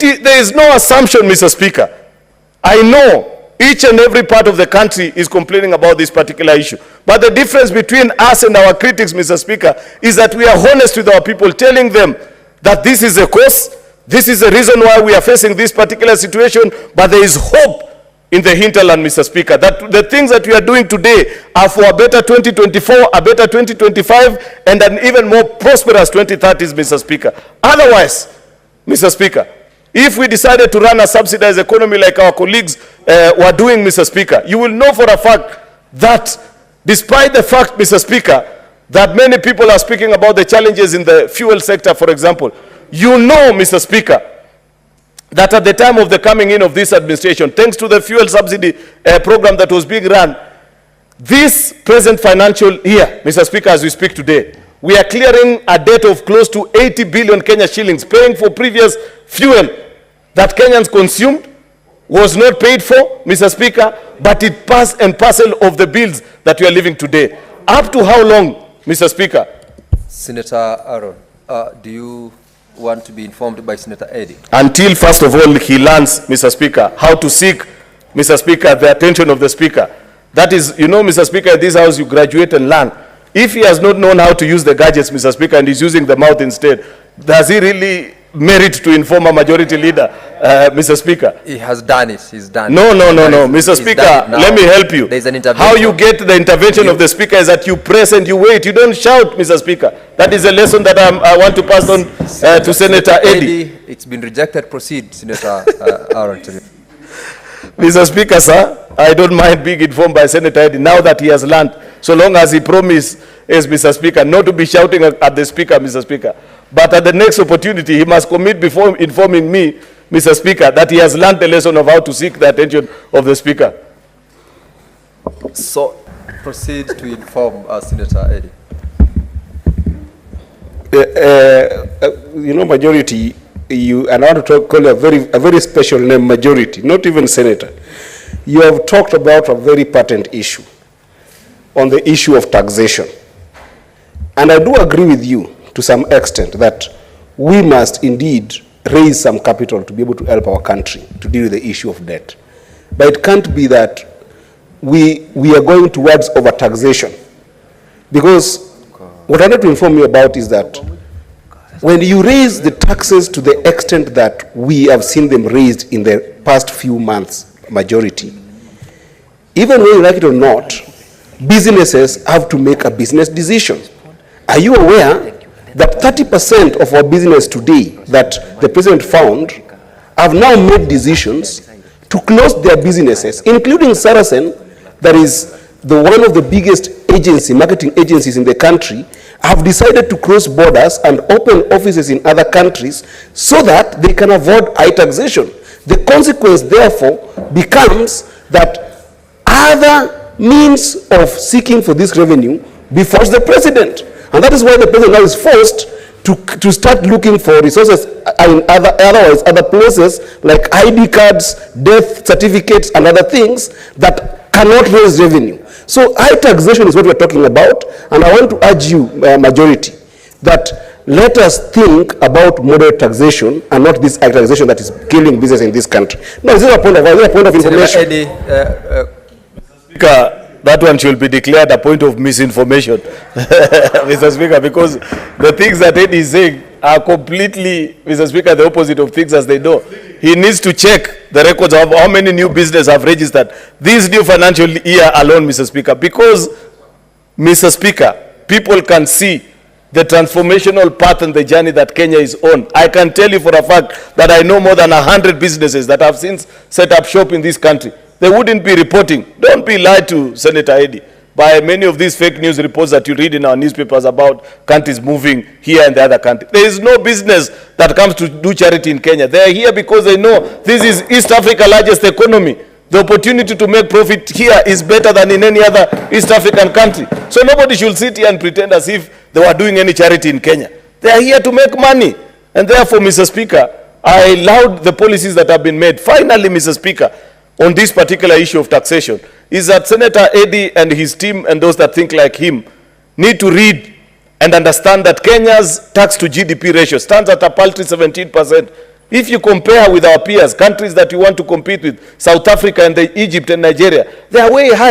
There is no assumption, Mr. Speaker. I know each and every part of the country is complaining about this particular issue. But the difference between us and our critics, Mr. Speaker, is that we are honest with our people, telling them that this is a cause, this is the reason why we are facing this particular situation, but there is hope in the hinterland, Mr. Speaker, that the things that we are doing today are for a better 2024, a better 2025, and an even more prosperous 2030s, Mr. Speaker. Otherwise, Mr. Speaker, if we decided to run a subsidized economy like our colleagues were doing, Mr. Speaker, you will know for a fact that despite the fact, Mr. Speaker, that many people are speaking about the challenges in the fuel sector, for example, you know, Mr. Speaker, that at the time of the coming in of this administration, thanks to the fuel subsidy program that was being run, this present financial year, Mr. Speaker, as we speak today, we are clearing a debt of close to 80 billion Kenya shillings, paying for previous fuel that Kenyans consumed, was not paid for, Mr. Speaker, but it passed and parcel of the bills that we are living today. Up to how long, Mr. Speaker? Senator Aaron, do you want to be informed by Senator Eddie? Until, first of all, he learns, Mr. Speaker, how to seek, Mr. Speaker, the attention of the Speaker. That is, you know, Mr. Speaker, in this house you graduate and learn. If he has not known how to use the gadgets, Mr. Speaker, and is using the mouth instead, does he really merit to inform a majority leader, Mr. Speaker? He has done it. He's done no, it. No, Mr. Speaker, let me help you. There's an intervention. How you get the intervention of the Speaker is that you press and you wait. You don't shout, Mr. Speaker. That is a lesson that I want to pass on to Senator Eddie. It's been rejected. Proceed, Senator Aaron. Mr. Speaker, sir, I don't mind being informed by Senator Eddie now that he has learned, so long as he promised, as Mr. Speaker, not to be shouting at the Speaker, Mr. Speaker. But at the next opportunity, he must commit before informing me, Mr. Speaker, that he has learned the lesson of how to seek the attention of the Speaker. So, proceed to inform Senator Eddie. You know, majority, and I want to call you a very special name, majority, not even senator. You have talked about a very patent issue on the issue of taxation. And I do agree with you to some extent that we must indeed raise some capital to be able to help our country to deal with the issue of debt. But it can't be that we are going towards over-taxation. Because what I want to inform you about is that when you raise the taxes to the extent that we have seen them raised in the past few months, majority, even when you like it or not, businesses have to make a business decision. Are you aware that 30% of our business today that the president found have now made decisions to close their businesses, including Saracen, that is one of the biggest marketing agencies in the country, have decided to close borders and open offices in other countries so that they can avoid high taxation. The consequence, therefore, becomes that other means of seeking for this revenue befalls the president. And that is why the president now is forced to start looking for resources in other places like ID cards, death certificates, and other things that cannot raise revenue. So high taxation is what we're talking about, and I want to urge you, majority, that let us think about moderate taxation and not this high taxation that is killing business in this country. No, this is a point of information. Speaker, that one should be declared a point of misinformation, Mr. Speaker, because the things that Eddie is saying are completely, Mr. Speaker, the opposite of things as they know. He needs to check the records of how many new businesses have registered this new financial year alone, Mr. Speaker, because, Mr. Speaker, people can see the transformational path and the journey that Kenya is on. I can tell you for a fact that I know more than 100 businesses that have since set up shop in this country. They wouldn't be reporting. Don't be lied to, Senator Eddie, by many of these fake news reports that you read in our newspapers about countries moving here and the other country. There is no business that comes to do charity in Kenya. They are here because they know this is East Africa's largest economy. The opportunity to make profit here is better than in any other East African country. So nobody should sit here and pretend as if they were doing any charity in Kenya. They are here to make money. And therefore, Mr. Speaker, I laud the policies that have been made. Finally, Mr. Speaker, on this particular issue of taxation, is that Senator Eddie and his team and those that think like him need to read and understand that Kenya's tax to GDP ratio stands at a paltry 17%. If you compare with our peers, countries that you want to compete with, South Africa and Egypt and Nigeria, they are way higher.